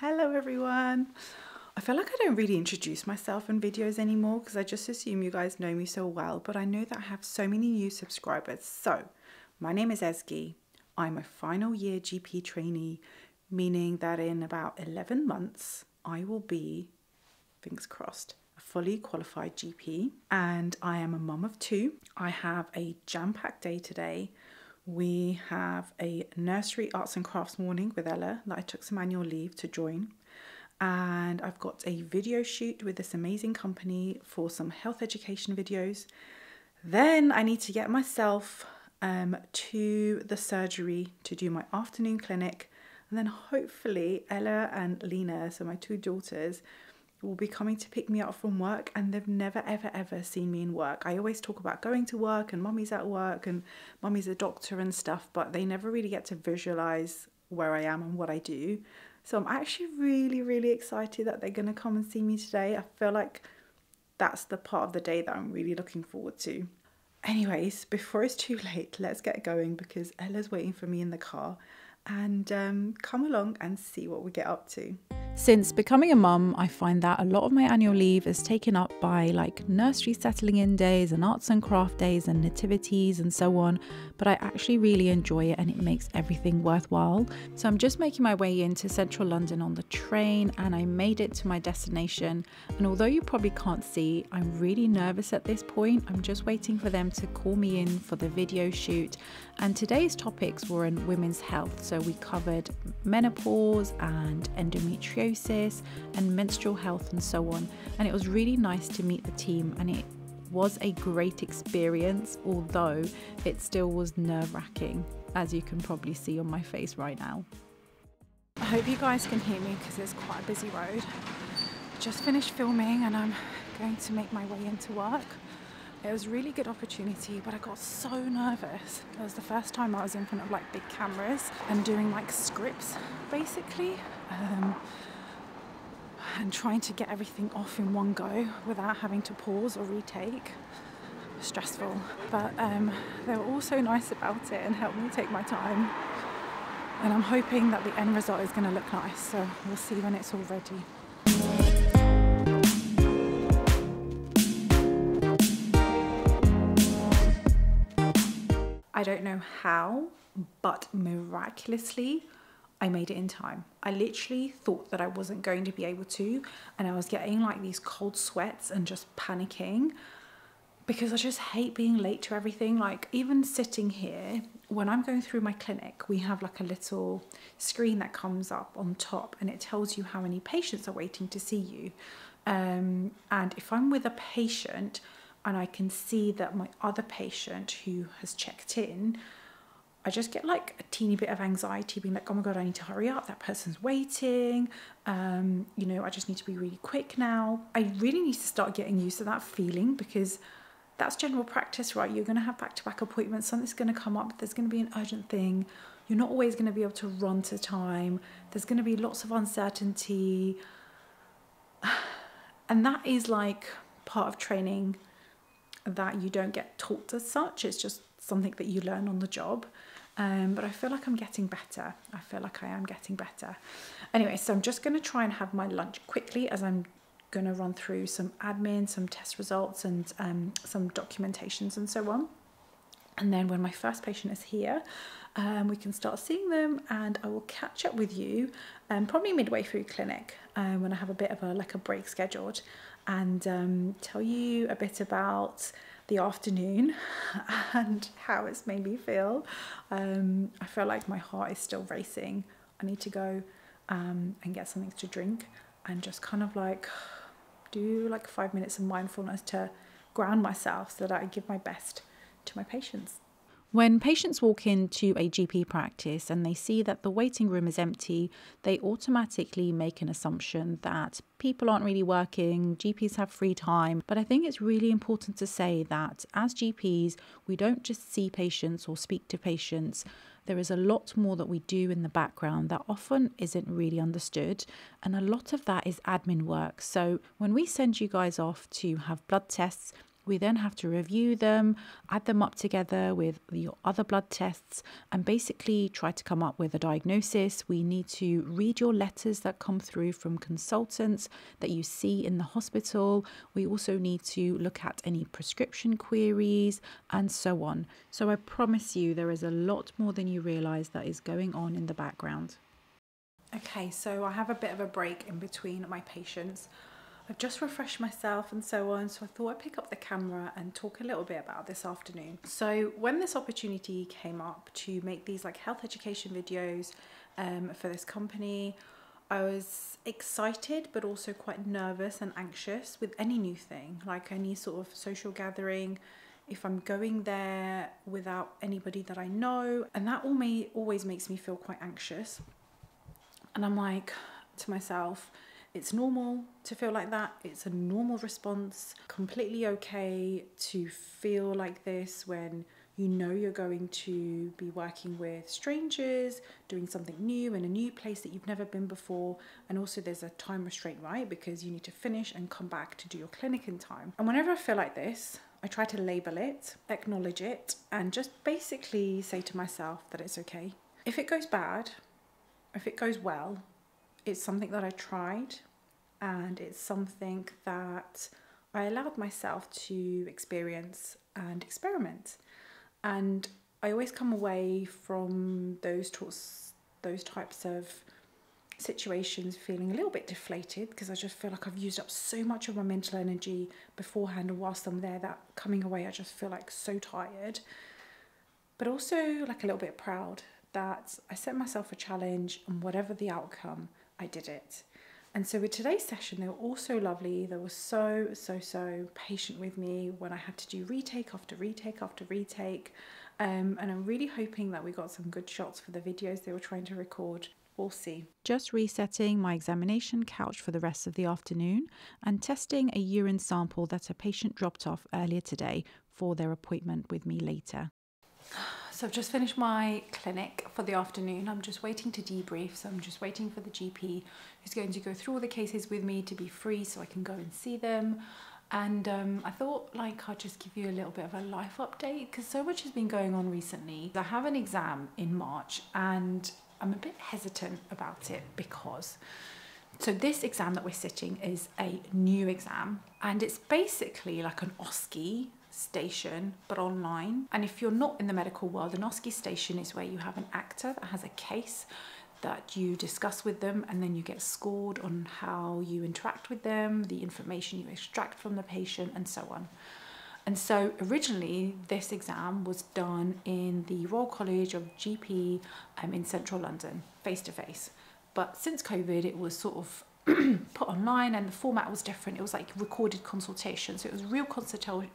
Hello everyone. I feel like I don't really introduce myself in videos anymore because I just assume you guys know me so well, but I know that I have so many new subscribers. So, my name is Ezgi. I'm a final year GP trainee, meaning that in about 11 months, I will be, fingers crossed, a fully qualified GP. And I am a mum of two. I have a jam-packed day today. We have a nursery arts and crafts morning with Ella that I took some annual leave to join. And I've got a video shoot with this amazing company for some health education videos. Then I need to get myself to the surgery to do my afternoon clinic. And then hopefully Ella and Lena, so my two daughters, will be coming to pick me up from work, and they've never ever seen me in work. I always talk about going to work and mummy's at work and mummy's a doctor and stuff, but they never really get to visualize where I am and what I do. So I'm actually really excited that they're going to come and see me today. I feel like that's the part of the day that I'm really looking forward to. Anyways, before it's too late, let's get going because Ella's waiting for me in the car, and come along and see what we get up to. Since becoming a mum, I find that a lot of my annual leave is taken up by like nursery settling in days and arts and craft days and nativities and so on, but I actually really enjoy it and it makes everything worthwhile. So I'm just making my way into central London on the train, and I made it to my destination, and although you probably can't see, I'm really nervous at this point. I'm just waiting for them to call me in for the video shoot, and today's topics were in women's health. So we covered menopause and endometriosis and menstrual health and so on, and it was really nice to meet the team, and it was a great experience, although it still was nerve-wracking, as you can probably see on my face right now. I hope you guys can hear me because it's quite a busy road. Just finished filming and I'm going to make my way into work. It was a really good opportunity, but I got so nervous. It was the first time I was in front of like big cameras and doing like scripts basically, and trying to get everything off in one go without having to pause or retake. Stressful, but they were all so nice about it and helped me take my time, and I'm hoping that the end result is going to look nice, so we'll see when it's all ready. I don't know how, but miraculously I made it in time. I literally thought that I wasn't going to be able to, and I was getting like these cold sweats and just panicking because I just hate being late to everything. Like even sitting here, when I'm going through my clinic, we have like a little screen that comes up on top and it tells you how many patients are waiting to see you. And if I'm with a patient and I can see that my other patient who has checked in, I just get like a teeny bit of anxiety, being like, oh my God, I need to hurry up. That person's waiting. You know, I just need to be really quick now. I really need to start getting used to that feeling because that's general practice, right? You're going to have back-to-back appointments. Something's going to come up. There's going to be an urgent thing. You're not always going to be able to run to time. There's going to be lots of uncertainty. And that is like part of training that you don't get taught as such. It's just something that you learn on the job. But I feel like I'm getting better. I feel like I am getting better. Anyway, so I'm just going to try and have my lunch quickly as I'm going to run through some admin, some test results and some documentations and so on. And then when my first patient is here, we can start seeing them, and I will catch up with you probably midway through clinic when I have a bit of a break scheduled, and tell you a bit about the afternoon and how it's made me feel. I feel like my heart is still racing. I need to go and get something to drink and just kind of like do like 5 minutes of mindfulness to ground myself so that I give my best to my patients. When patients walk into a GP practice and they see that the waiting room is empty, they automatically make an assumption that people aren't really working, GPs have free time. But I think it's really important to say that as GPs, we don't just see patients or speak to patients. There is a lot more that we do in the background that often isn't really understood, and a lot of that is admin work. So when we send you guys off to have blood tests, We then have to review them, add them up together with your other blood tests, and basically try to come up with a diagnosis. We need to read your letters that come through from consultants that you see in the hospital. We also need to look at any prescription queries and so on. So I promise you there is a lot more than you realise that is going on in the background. Okay, so I have a bit of a break in between my patients. I've just refreshed myself and so on, so I thought I'd pick up the camera and talk a little bit about this afternoon. So when this opportunity came up to make these like health education videos for this company, I was excited but also quite nervous and anxious with any new thing, like any sort of social gathering, if I'm going there without anybody that I know, and that always makes me feel quite anxious. And I'm like to myself, it's normal to feel like that. It's a normal response, completely okay to feel like this when you know you're going to be working with strangers, doing something new in a new place that you've never been before. And also there's a time restraint, right? Because you need to finish and come back to do your clinic in time. And whenever I feel like this, I try to label it, acknowledge it, and just basically say to myself that it's okay. If it goes bad, if it goes well, it's something that I tried, and it's something that I allowed myself to experience and experiment. And I always come away from those types of situations feeling a little bit deflated, because I just feel like I've used up so much of my mental energy beforehand, and whilst I'm there, that coming away I just feel like so tired, but also like a little bit proud that I set myself a challenge, and whatever the outcome, I did it. And so with today's session, they were all so lovely. They were so patient with me when I had to do retake after retake after retake. And I'm really hoping that we got some good shots for the videos they were trying to record. We'll see. Just resetting my examination couch for the rest of the afternoon and testing a urine sample that a patient dropped off earlier today for their appointment with me later. So I've just finished my clinic for the afternoon. I'm just waiting to debrief. So I'm just waiting for the GP who's going to go through all the cases with me to be free so I can go and see them. And I thought like I'd just give you a little bit of a life update, because so much has been going on recently. I have an exam in March and I'm a bit hesitant about it because so this exam that we're sitting is a new exam, and it's basically like an OSCE station but online. And if you're not in the medical world, an OSCE station is where you have an actor that has a case that you discuss with them, and then you get scored on how you interact with them, the information you extract from the patient, and so on. And so originally this exam was done in the Royal College of GP in central London, face to face. But since COVID, it was sort of put online, and the format was different. It was like recorded consultation. So it was real consultations.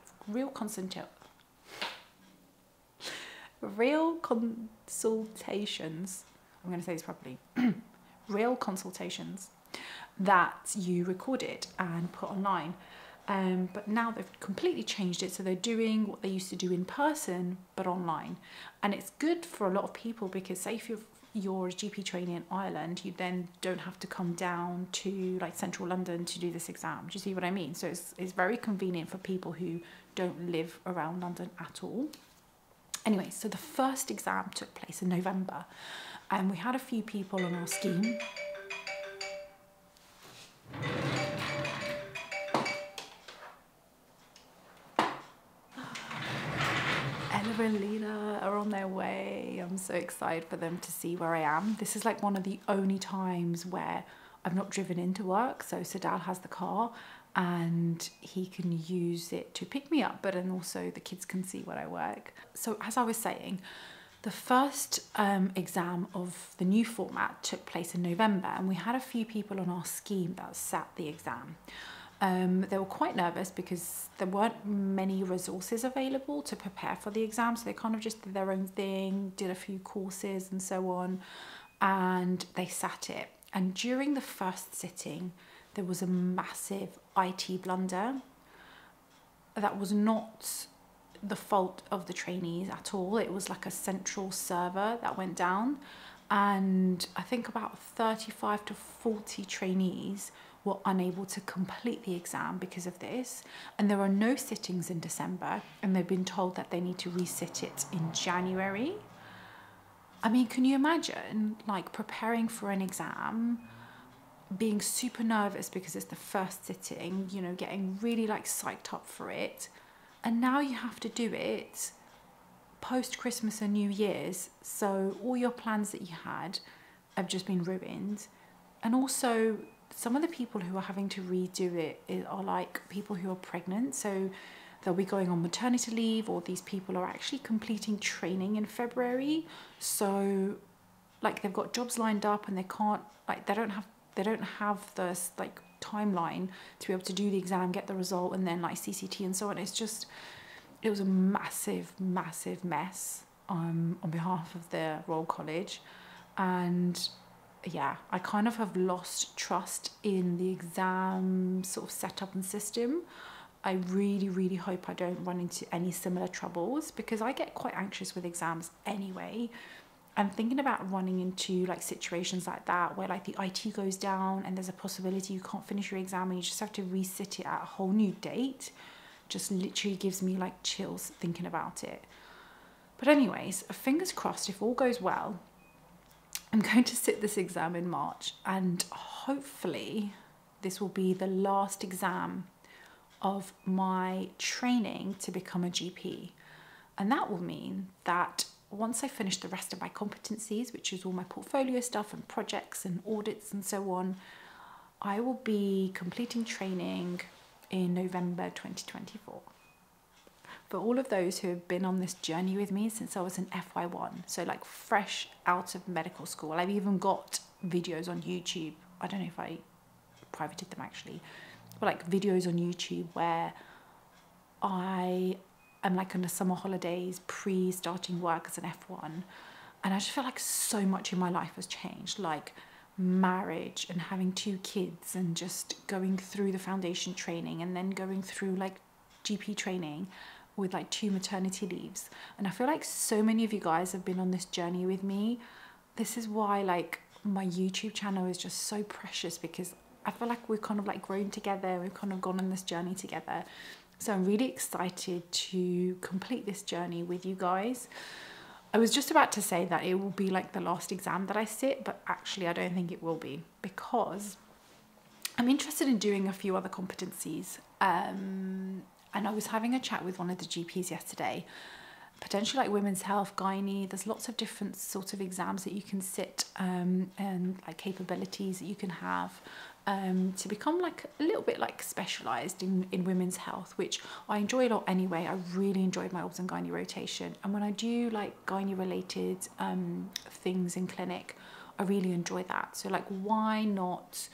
I'm going to say this properly. Real consultations that you recorded and put online. But now they've completely changed it. So they're doing what they used to do in person, but online. And it's good for a lot of people because say if you're a GP trainee in Ireland, you then don't have to come down to like central London to do this exam. Do you see what I mean? So it's very convenient for people who don't live around London at all. Anyway, so the first exam took place in November, and we had a few people on our scheme. Ella and Lena are on their way. I'm so excited for them to see where I am. This is like one of the only times where I've not driven into work. So Sadal has the car and he can use it to pick me up, but then also the kids can see where I work. So as I was saying, the first exam of the new format took place in November, and we had a few people on our scheme that sat the exam. They were quite nervous because there weren't many resources available to prepare for the exam, so they kind of just did their own thing, did a few courses and so on, and they sat it. And during the first sitting, there was a massive IT blunder that was not the fault of the trainees at all. It was like a central server that went down, and I think about 35 to 40 trainees were unable to complete the exam because of this, and there are no sittings in December, and they've been told that they need to resit it in January. I mean, can you imagine like preparing for an exam, being super nervous because it's the first sitting, you know, getting really like psyched up for it, and now you have to do it post Christmas and New Year's, so all your plans that you had have just been ruined. And also some of the people who are having to redo it are like people who are pregnant, so they'll be going on maternity leave, or these people are actually completing training in February, so like they've got jobs lined up and they can't, like they don't have this like timeline to be able to do the exam, get the result, and then like CCT and so on. It was a massive mess on behalf of the Royal College. And yeah, I kind of have lost trust in the exam sort of setup and system. I really hope I don't run into any similar troubles, because I get quite anxious with exams anyway. I'm thinking about running into like situations like that where like the IT goes down and there's a possibility you can't finish your exam and you just have to resit it at a whole new date. Just literally gives me like chills thinking about it. But anyways, fingers crossed, if all goes well, I'm going to sit this exam in March, and hopefully this will be the last exam of my training to become a GP. And that will mean that once I finish the rest of my competencies, which is all my portfolio stuff and projects and audits and so on, I will be completing training in November 2024. For all of those who have been on this journey with me since I was in FY1, so like fresh out of medical school, I've even got videos on YouTube. I don't know if I privated them actually, but like videos on YouTube where I am like on the summer holidays pre-starting work as an F1, and I just feel like so much in my life has changed, like marriage and having 2 kids and just going through the foundation training and then going through like GP training with like 2 maternity leaves. And I feel like so many of you guys have been on this journey with me. This is why like my YouTube channel is just so precious, because I feel like we've kind of like grown together, we've kind of gone on this journey together. So I'm really excited to complete this journey with you guys. I was just about to say that it will be like the last exam that I sit, but actually I don't think it will be, because I'm interested in doing a few other competencies. And I was having a chat with one of the GPs yesterday, potentially like women's health, gynae. There's lots of different sorts of exams that you can sit, and like capabilities that you can have to become like a little bit like specialised in women's health, which I enjoy a lot anyway. I really enjoyed my obs and gynae rotation, and when I do like gynae related things in clinic, I really enjoy that. So like, why not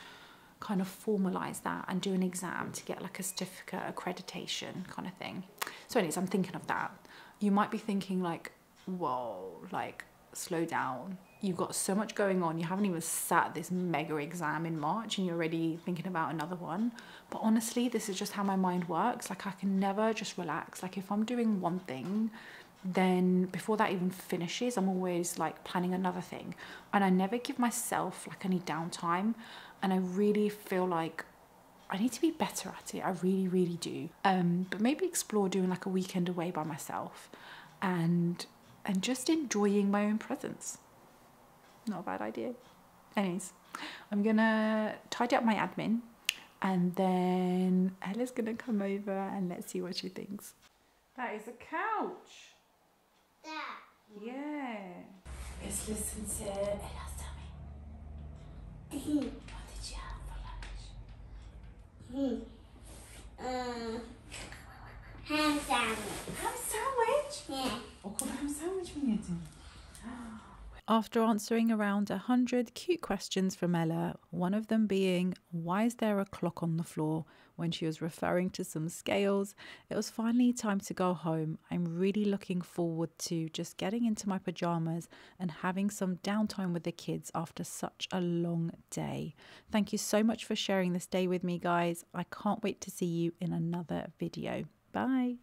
kind of formalize that and do an exam to get like a certificate accreditation kind of thing. So anyways, I'm thinking of that. You might be thinking like, whoa, like slow down, you've got so much going on, you haven't even sat this mega exam in March and you're already thinking about another one. But honestly, this is just how my mind works. Like I can never just relax. Like if I'm doing one thing, then before that even finishes, I'm always like planning another thing, and I never give myself like any downtime. And I really feel like I need to be better at it. I really do. But maybe explore doing like a weekend away by myself and just enjoying my own presence. Not a bad idea. Anyways, I'm gonna tidy up my admin, and then Ella's gonna come over and let's see what she thinks. That is a couch. That. Yeah. Let's listen to Ella's tummy. What did you have for lunch? Ham sandwich. Ham sandwich? Yeah. What kind of ham sandwich were you doing? After answering around 100 cute questions from Ella, one of them being, why is there a clock on the floor, when she was referring to some scales, it was finally time to go home. I'm really looking forward to just getting into my pajamas and having some downtime with the kids after such a long day. Thank you so much for sharing this day with me, guys. I can't wait to see you in another video. Bye.